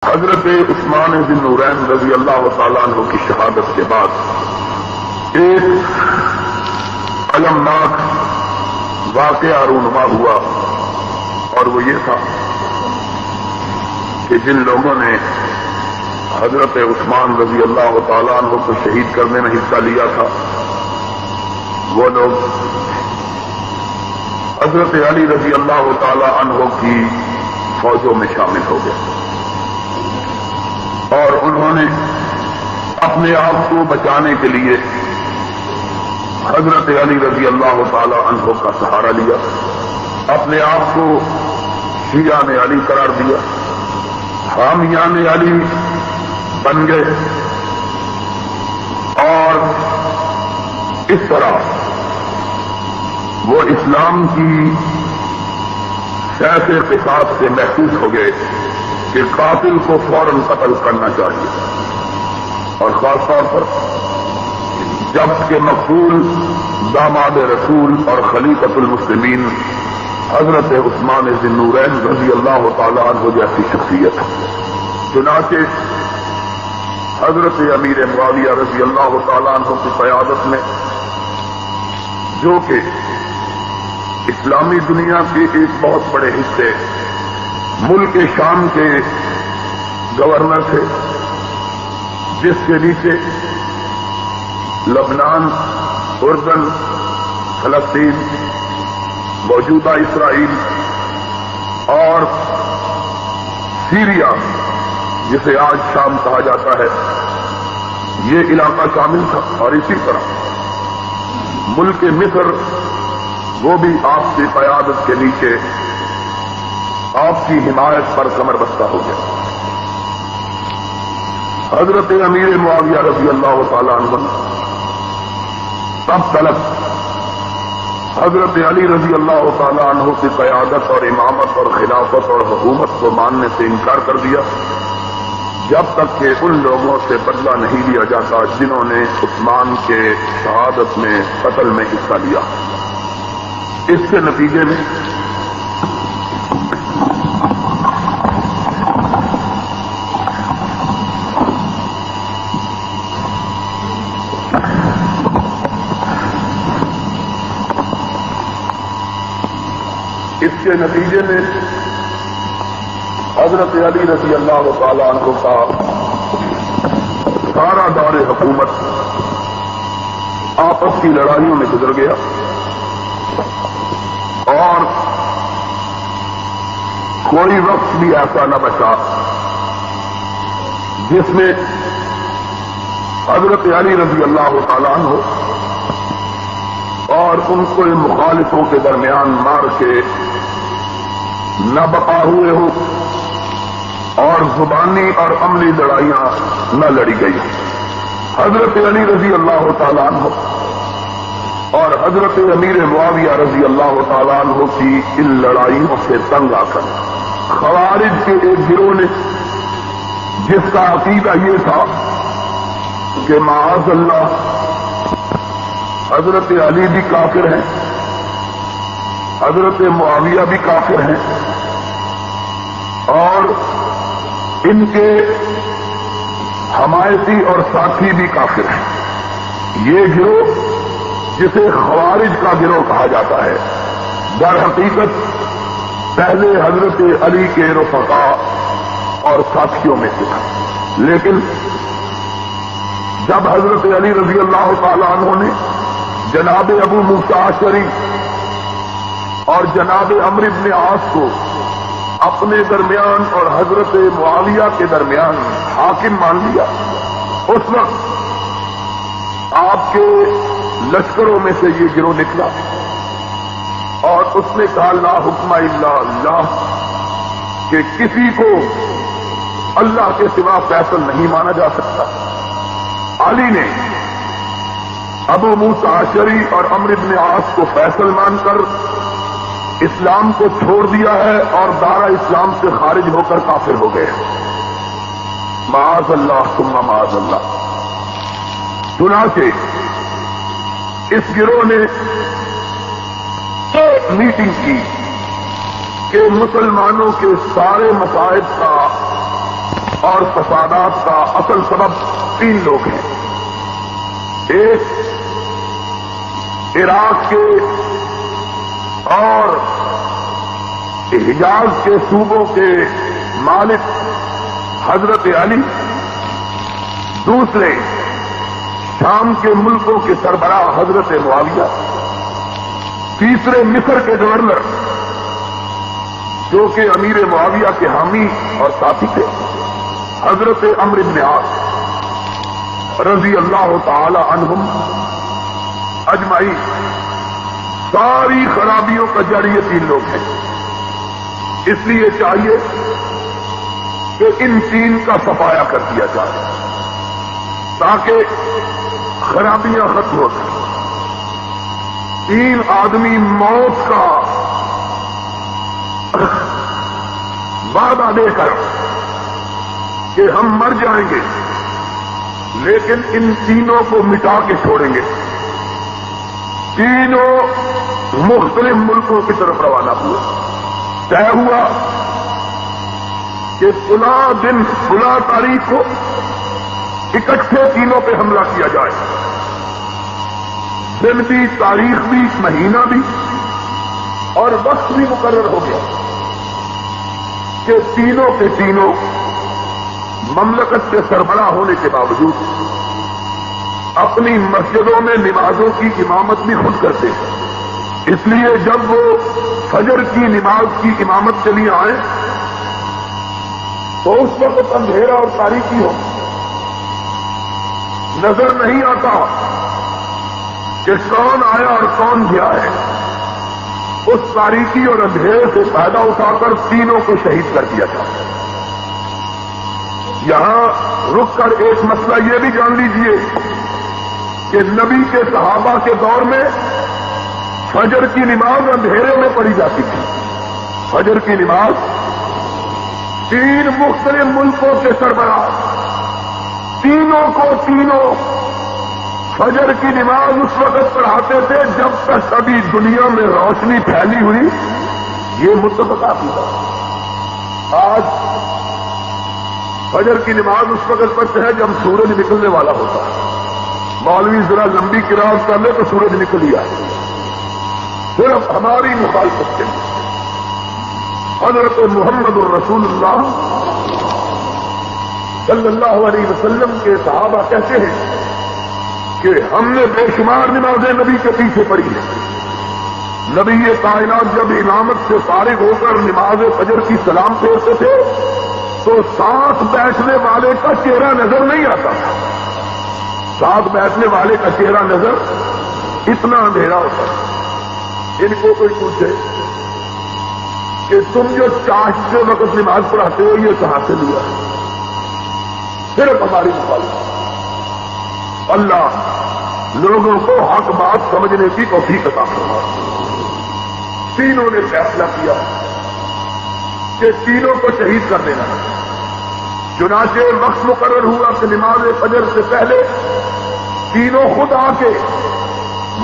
حضرت عثمان ذی النورین رضی اللہ تعالیٰ عنہ کی شہادت کے بعد ایک المناک واقعہ رونما ہوا، اور وہ یہ تھا کہ جن لوگوں نے حضرت عثمان رضی اللہ تعالیٰ عنہ کو شہید کرنے میں حصہ لیا تھا، وہ لوگ حضرت علی رضی اللہ تعالیٰ عنہ کی فوجوں میں شامل ہو گئے، اور انہوں نے اپنے آپ کو بچانے کے لیے حضرت علی رضی اللہ تعالی عنہ کا سہارا لیا، اپنے آپ کو شیعان علی قرار دیا، حامیان علی بن گئے، اور اس طرح وہ اسلام کی سیف قصاص سے محفوظ ہو گئے کہ قاتل کو فوراً قتل کرنا چاہیے، اور خاص طور پر جب کہ مقبول داماد رسول اور خلیفۃ المسلمین حضرت عثمان ذی النورین رضی اللہ تعالی عنہ جیسی شخصیت، چنانچہ حضرت امیر معاویہ رضی اللہ تعالی عنہ کی قیادت میں، جو کہ اسلامی دنیا کے ایک بہت بڑے حصے ملک شام کے گورنر تھے، جس کے نیچے لبنان، اردن، فلسطین، موجودہ اسرائیل اور سیریا جسے آج شام کہا جاتا ہے، یہ علاقہ شامل تھا، اور اسی طرح ملک مصر وہ بھی آپ کی قیادت کے نیچے آپ کی حمایت پر کمر بستہ ہو گیا۔ حضرت امیر معاویہ رضی اللہ تعالی عنہ تب تلک حضرت علی رضی اللہ تعالی عنہ کی قیادت اور امامت اور خلافت اور حکومت کو ماننے سے انکار کر دیا، جب تک کہ ان لوگوں سے بدلہ نہیں لیا جاتا جنہوں نے عثمان کے شہادت میں قتل میں حصہ لیا۔ اس کے نتیجے میں حضرت علی رضی اللہ تعالی عنہ کا سارا دور حکومت آپس کی لڑائیوں میں گزر گیا، اور کوئی وقت بھی ایسا نہ بچا جس میں حضرت علی رضی اللہ تعالی عنہ اور ان کو مخالفوں کے درمیان مار کے نہ بقا ہوئے ہو، اور زبانی اور عملی لڑائیاں نہ لڑی گئی۔ حضرت علی رضی اللہ تعالی عنہ اور حضرت امیر معاویہ رضی اللہ تعالی عنہ کی ان لڑائیوں سے تنگ آ کر خوارج کے ایک گروہ نے، جس کا عقیدہ یہ تھا کہ معاذ اللہ حضرت علی بھی کافر ہیں، حضرت معاویہ بھی کافر ہیں، اور ان کے حمایتی اور ساتھی بھی کافر ہیں، یہ گروہ جسے خوارج کا گروہ کہا جاتا ہے، در حقیقت پہلے حضرت علی کے رفقاء اور ساتھیوں میں سے تھا، لیکن جب حضرت علی رضی اللہ تعالی عنہ نے جناب ابو موسیٰ اشعری اور جناب عمرو بن عاص کو اپنے درمیان اور حضرت معاویہ کے درمیان حاکم مان لیا، اس وقت آپ کے لشکروں میں سے یہ گروہ نکلا، اور اس نے کہا لا حکم الا اللہ، کہ کسی کو اللہ کے سوا فیصل نہیں مانا جا سکتا۔ علی نے ابو موسیٰ اشعری اور عمرو بن عاص کو فیصل مان کر اسلام کو چھوڑ دیا ہے، اور دارا اسلام سے خارج ہو کر کافر ہو گئے۔ معاذ اللہ ثم معاذ اللہ۔ چنانچہ اس گروہ نے ایک میٹنگ کی کہ مسلمانوں کے سارے مسائل کا اور فسادات کا اصل سبب 3 لوگ ہیں. ایک عراق کے اور حجاز کے صوبوں کے مالک حضرت علی، دوسرے شام کے ملکوں کے سربراہ حضرت معاویہ، تیسرے مصر کے گورنر جو کہ امیر معاویہ کے حامی اور ساتھی تھے حضرت عمرو بن عاص رضی اللہ تعالی عنہم اجمعین. ساری خرابیوں کا جڑ یہ 3 لوگ ہیں. اس لیے چاہیے کہ ان 3 کا صفایا کر دیا جائے تاکہ خرابیاں ختم ہو سکیں. 3 آدمی موت کا وعدہ دے کر کہ ہم مر جائیں گے لیکن ان تینوں کو مٹا کے چھوڑیں گے. تینوں مختلف ملکوں کی طرف روانہ ہوئے. طے ہوا کہ فلاں دن فلاں تاریخ کو اکٹھے تینوں پہ حملہ کیا جائے. دن بھی، تاریخ بھی، مہینہ بھی اور وقت بھی مقرر ہو گیا کہ تینوں کے تینوں مملکت کے سربراہ ہونے کے باوجود اپنی مسجدوں میں نمازوں کی امامت بھی خود کرتے ہیں. اس لیے جب وہ فجر کی نماز کی امامت کے لیے آئے تو اس وقت اندھیرا اور تاریکی ہو، نظر نہیں آتا کہ کون آیا اور کون گیا ہے. اس تاریکی اور اندھیرے سے فائدہ اٹھا کر تینوں کو شہید کر دیا جاتا ہے. یہاں رک کر ایک مسئلہ یہ بھی جان لیجئے کہ نبی کے صحابہ کے دور میں فجر کی نماز اندھیرے میں پڑھی جاتی تھی. فجر کی نماز 3 مختلف ملکوں کے سربراہ تینوں کو فجر کی نماز اس وقت پڑھاتے تھے جب تک ابھی دنیا میں روشنی پھیلی ہوئی یہ متفقہ تھا. آج فجر کی نماز اس وقت پڑھتے ہیں جب سورج نکلنے والا ہوتا ہے. مولوی ذرا لمبی قرات کر لے تو سورج نکل ہی آئے. صرف ہماری مخالفت کے لیے حضرت محمد الرسول اللہ صلی اللہ علیہ وسلم کے صحابہ کہتے ہیں کہ ہم نے بے شمار نمازیں نبی کے پیچھے پڑھی ہیں. نبی کائنات جب امامت سے فارغ ہو کر نماز فجر کی سلام پھیرتے تھے تو ساتھ بیٹھنے والے کا چہرہ نظر نہیں آتا تھا. ساتھ بیٹھنے والے کا چہرہ نظر اتنا اندھیرا ہوتا ہے. ان کو کوئی پوچھے کہ تم جو چاشتے وقت نماز پڑھاتے ہو یہ کہاں سے لیا؟ صرف ہماری مخالفت. اللہ لوگوں کو حق بات سمجھنے کی توفیق عطا فرمائے. تینوں نے فیصلہ کیا کہ تینوں کو شہید کر دینا. چنانچہ وقت مقرر ہوا کہ نماز فجر سے پہلے تینوں خود آ کے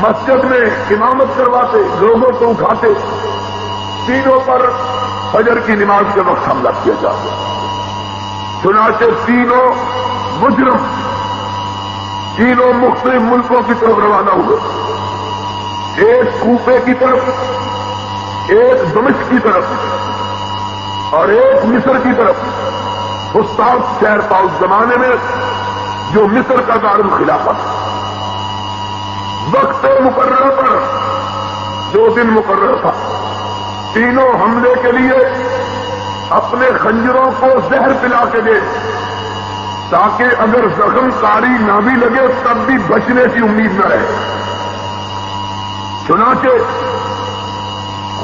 مسجد میں امامت کرواتے، لوگوں کو اٹھاتے. تینوں پر فجر کی نماز کے وقت حملہ کیا جاتا. چنانچہ تینوں مجرم تینوں مختلف ملکوں کی طرف روانہ ہوئے. ایک کوفے کی طرف، ایک دمشق کی طرف اور ایک مصر کی طرف. استاد شہر تھا اس زمانے میں جو مصر کا دارالخلافہ تھا. وقت مقررہ پر 2 دن مقرر تھا. تینوں حملے کے لیے اپنے خنجروں کو زہر پلا کے دے تاکہ اگر زخم کاری نہ بھی لگے تب بھی بچنے کی امید نہ رہے. چنانچہ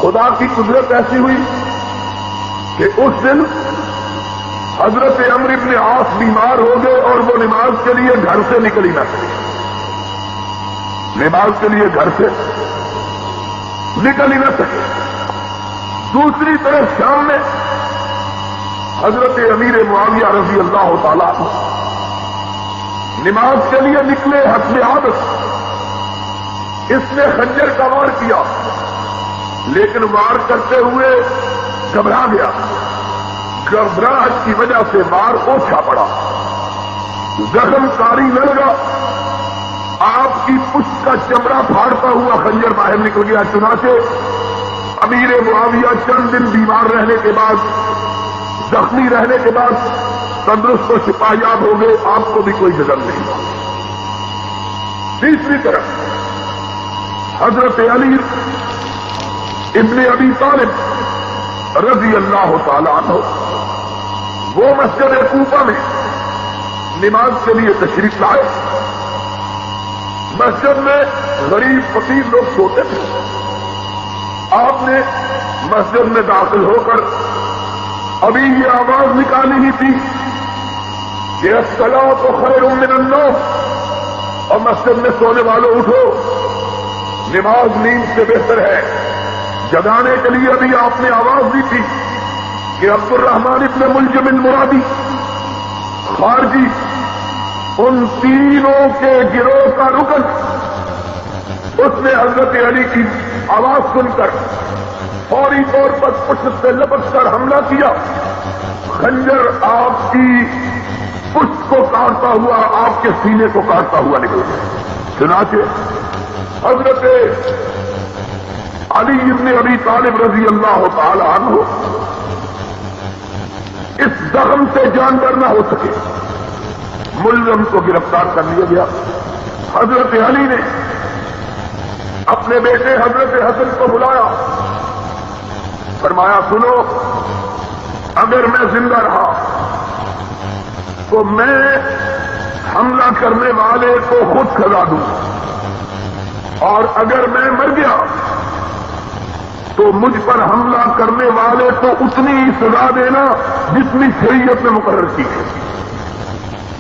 خدا کی قدرت ایسی ہوئی کہ اس دن حضرت عمرو بن عاص بیمار ہو گئے اور وہ نماز کے لیے گھر سے نکل ہی نہ سکے. نماز کے لیے گھر سے نکل ہی نہ سکے. دوسری طرف شام میں حضرت امیر معاویہ رضی اللہ تعالیٰ عنہ نماز کے لیے نکلے حسب عادت. اس نے خنجر کا وار کیا لیکن وار کرتے ہوئے گھبرا گیا. گھبراہٹ کی وجہ سے مار اوچھا پڑا، زخم کاری نہ لگا، آپ کی پشت کا چمڑا پھاڑتا ہوا خنجر باہر نکل گیا۔ چنانچہ امیر معاویہ چند دن بیمار رہنے کے بعد، زخمی رہنے کے بعد تندرست و شفایاب ہو گئے، آپ کو بھی کوئی جزم نہیں ہوا۔ تیسری طرف حضرت علی ابن ابی طالب رضی اللہ تعالی عنہ وہ مسجد کوفہ میں نماز کے لیے تشریف لائے۔ مسجد میں غریب فقیر لوگ سوتے تھے، آپ نے مسجد میں داخل ہو کر ابھی یہ آواز نکالی ہی تھی کہ الصلاۃ خیر من النوم، اور مسجد میں سونے والوں اٹھو، نماز نیند سے بہتر ہے۔ جگانے کے لیے ابھی آپ نے آواز دی تھی کہ عبد الرحمن ابن ملجم المرادی خارجی، ان تینوں کے گروہ کا رکن، اس نے حضرت علی کی آواز سن کر فوری طور پر پشت سے لپک کر حملہ کیا، خنجر آپ کی پشت کو کاٹتا ہوا آپ کے سینے کو کاٹتا ہوا نکل گیا۔ چنانچہ حضرت علی ابن ابی طالب رضی اللہ تعالی عنہ اس زخم سے جانور نہ ہو سکے، ملزم کو گرفتار کر لیا گیا۔ حضرت علی نے اپنے بیٹے حضرت حسن کو بلایا، فرمایا سنو، اگر میں زندہ رہا تو میں حملہ کرنے والے کو خود سزا دوں، اور اگر میں مر گیا تو مجھ پر حملہ کرنے والے کو اتنی ہی سزا دینا جتنی شریعت میں مقرر کی ہے۔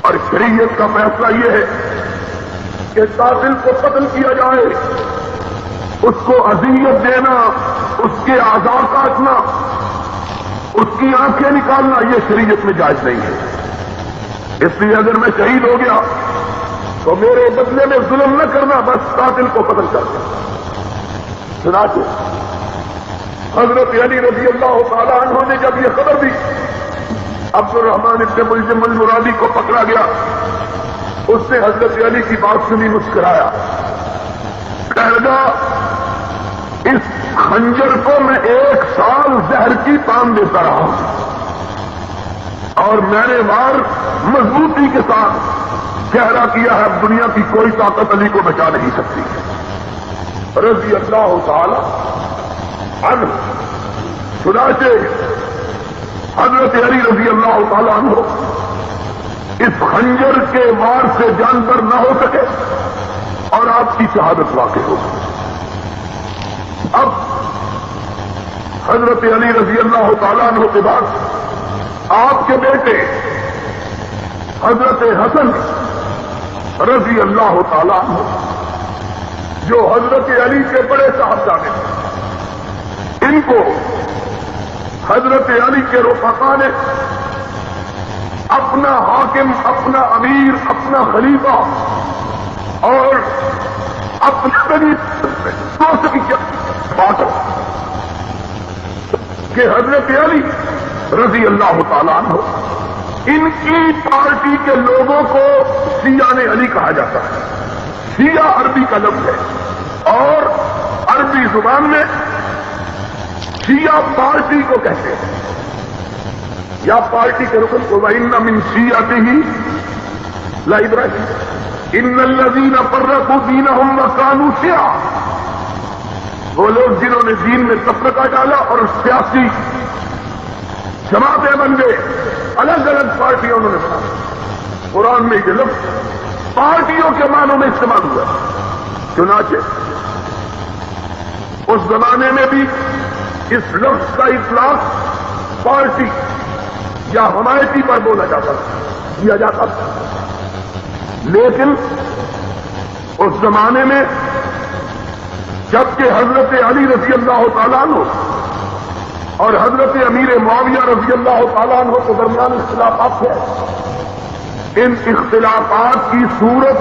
اور شریعت کا فیصلہ یہ ہے کہ قاتل کو قتل کیا جائے، اس کو اذیت دینا، اس کے اعضاء کاٹنا، اس کی آنکھیں نکالنا، یہ شریعت میں جائز نہیں ہے۔ اس لیے اگر میں شہید ہو گیا تو میرے بدلے میں ظلم نہ کرنا، بس قاتل کو قتل کر دیں۔ چنانچہ حضرت علی رضی اللہ تعالی عنہ نے جب یہ خبر دی، عبد الرحمن ابن ملجم المرادی کو پکڑا گیا، اس نے حضرت علی کی بات سنی، مسکرایا، کہنے لگا اس خنجر کو میں 1 سال زہر کی تان دیتا رہا ہوں، اور میں نے وار مضبوطی کے ساتھ گہرا کیا ہے، اب دنیا کی کوئی طاقت علی کو بچا نہیں سکتی رضی اللہ تعالی عنہ۔ چنانچہ حضرت علی رضی اللہ تعالی عنہ اس خنجر کے وار سے جانور نہ ہو سکے اور آپ کی شہادت واقع ہو گئی۔ اب حضرت علی رضی اللہ تعالی عنہ کے بعد آپ کے بیٹے حضرت حسن رضی اللہ تعالی عنہ، جو حضرت علی کے بڑے صاحبزادے تھے، ان کو حضرت علی کے رفقا نے اپنا حاکم، اپنا امیر، اپنا خلیفہ اور اپنے دوست کی بات کہ حضرت علی رضی اللہ تعالیٰ عنہ، ان کی پارٹی کے لوگوں کو شیعہ علی کہا جاتا ہے۔ شیعہ عربی کا لفظ ہے اور عربی زبان میں شیعہ پارٹی کو کہتے ہیں، یا پارٹی کے رکن کو۔ وَإِنَّ مِن شِيَعَتِهِ لَإِبْرَاهِيمَ إِنَّ الَّذِينَ فَرَّقُوا دِينَهُمْ وَكَانُوا شِيَعًا، وہ لوگ جنہوں نے دین میں تفرقہ ڈالا اور سیاسی جماعتیں بن گئے، الگ الگ پارٹیاں انہوں نے بنا۔ قرآن میں یہ لفظ پارٹیوں کے معنوں میں استعمال ہوا۔ چنانچہ اس زمانے میں بھی اس لفظ کا اطلاق پارٹی یا حمایتی پر بولا جاتا تھا، کیا جاتا تھا، لیکن اس زمانے میں جبکہ حضرت علی رضی اللہ تعالیٰ عنہ اور حضرت امیر معاویہ رضی اللہ تعالیٰ عنہ کے درمیان اختلافات تھے، ان اختلافات کی صورت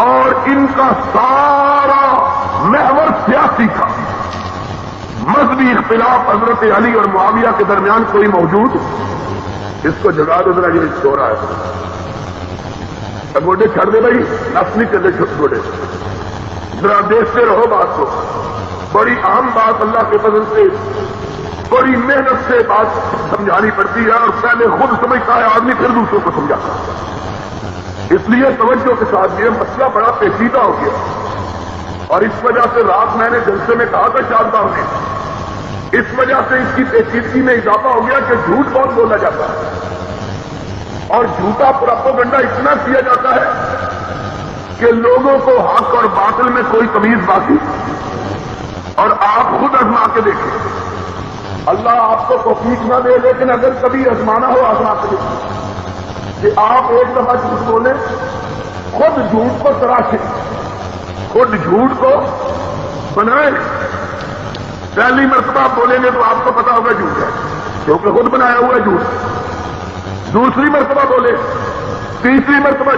اور ان کا سارا محور سیاسی تھا، مذہبی اختلاف حضرت علی اور معاویہ کے درمیان کوئی موجود؟ اس کو جگا دو ذرا، یہ سو رہا ہے۔ گوڈے چھڑ دے بھائی، نس نہیں چلے گوڈے، ذرا دیکھتے رہو بات کو۔ بڑی اہم بات، اللہ کے فضل سے بڑی محنت سے بات سمجھانی پڑتی ہے، اور پہلے خود سمجھتا ہے آدمی پھر دوسروں کو سمجھاتا ہے۔ اس لیے توجہ کے ساتھ یہ مسئلہ بڑا پیچیدہ ہو گیا، اور اس وجہ سے رات میں نے جلسے میں کہا تھا شاہ صاحب نے، اس وجہ سے اس کی پیچیدگی میں اضافہ ہو گیا کہ جھوٹ بہت بولا جاتا ہے، اور جھوٹا پروپیگنڈا اتنا کیا جاتا ہے کہ لوگوں کو حق اور باطل میں کوئی تمیز باقی۔ اور آپ خود آزما کے دیکھیں، اللہ آپ کو توفیق نہ دے، لیکن اگر کبھی آزمانا ہو آزما کے دیکھیں کہ آپ ایک دفعہ جھوٹ بولیں، خود جھوٹ کو تراشیں، خود جھوٹ کو بنائیں۔ پہلی مرتبہ بولیں گے تو آپ کو پتا ہوگا جھوٹ ہے، کیونکہ خود بنایا ہوا ہے جھوٹ۔ دوسری مرتبہ بولے، تیسری مرتبہ،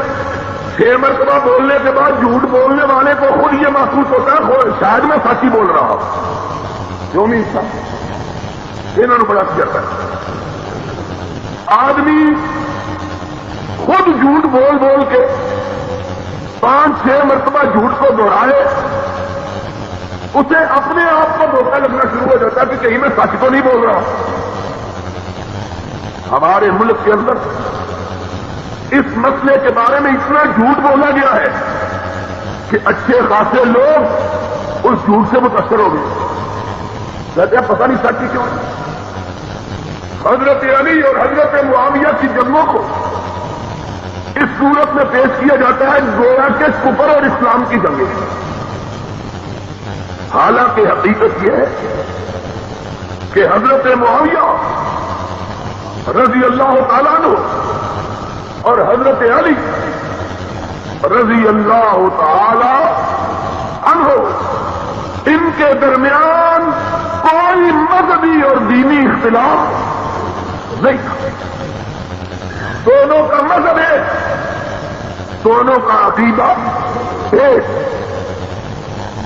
6 مرتبہ بولنے کے بعد جھوٹ بولنے والے کو خود یہ محسوس ہوتا ہے شاید میں سچ ہی بول رہا ہوں، کیوں نہیں سچ؟ انہوں نے بڑا کیا ہے۔ آدمی خود جھوٹ بول بول کے 5-6 مرتبہ جھوٹ کو دوہرائے، اسے اپنے آپ کو دھوکہ لگنا شروع ہو جاتا ہے کہ کہیں میں سچ تو نہیں بول رہا ہوں۔ ہمارے ملک کے اندر اس مسئلے کے بارے میں اتنا جھوٹ بولا گیا ہے کہ اچھے خاصے لوگ اس جھوٹ سے متاثر ہو گئے، کہتے ہیں پتہ نہیں سچ کیوں ہے۔ حضرت علی اور حضرت معاویہ کی جنگوں کو اس صورت میں پیش کیا جاتا ہے گویا کہ کفر اور اسلام کی جنگیں، حالانکہ حقیقت یہ ہے کہ حضرت معاویہ رضی اللہ تعالیٰ عنہ اور حضرت علی رضی اللہ تعالی عنہ، ان کے درمیان کوئی مذہبی اور دینی اختلاف نہیں تھا۔ دونوں کا مذہب ہے، دونوں کا عقیدہ ایک،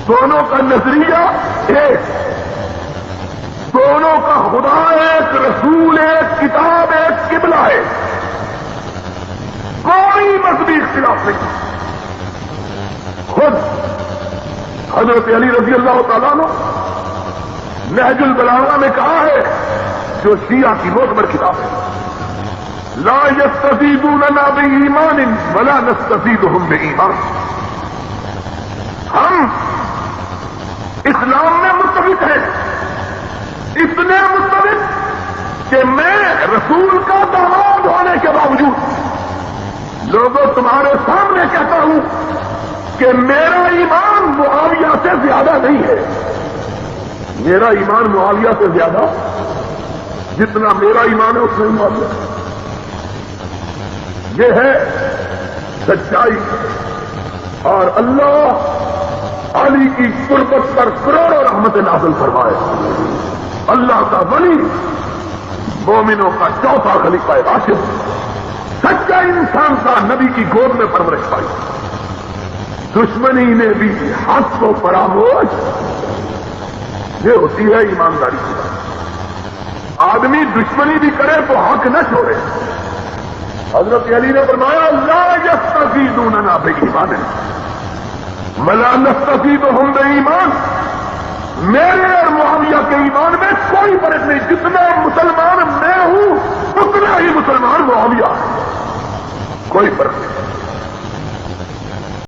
دونوں کا نظریہ ایک، دونوں کا خدا ایک، رسول ایک، کتاب ایک، قبلہ ایک، کوئی مذہبی اختلاف نہیں۔ خود حضرت علی رضی اللہ تعالیٰ عنہ نہج البلاغہ میں کہا ہے، جو شیعہ کی معتبر کتاب ہے، لا یستزیدوننا بایمان ولا نستزیدہم بایمان۔ ہم اسلام میں متفق ہیں، اتنے متفق کہ میں رسول کا داماد ہونے کے باوجود لوگوں تمہارے سامنے کہتا ہوں کہ میرا ایمان معاویہ سے زیادہ نہیں ہے، میرا ایمان معاویہ سے زیادہ، جتنا میرا ایمان ہے اس میں معاویہ۔ یہ ہے سچائی، اور اللہ علی کی قربت پر کروڑوں رحمت نازل فرمائے۔ اللہ کا ولی، مومنوں کا چوتھا خلیفہ راشد، سچا انسان کا نبی کی گود میں پرورش پائی۔ دشمنی نے بھی حق کو فراموش، یہ ہوتی ہے ایمانداری کی بات۔ آدمی دشمنی بھی کرے تو حق نہ چھوڑے۔ حضرت علی نے فرمایا لا یستزیدوننا بایمان ولا نستزیدہم بایمان، میرے اور معاویہ کے ایمان میں کوئی فرق نہیں، جتنا مسلمان میں ہوں اتنا ہی مسلمان معاویہ ہے، کوئی فرق نہیں۔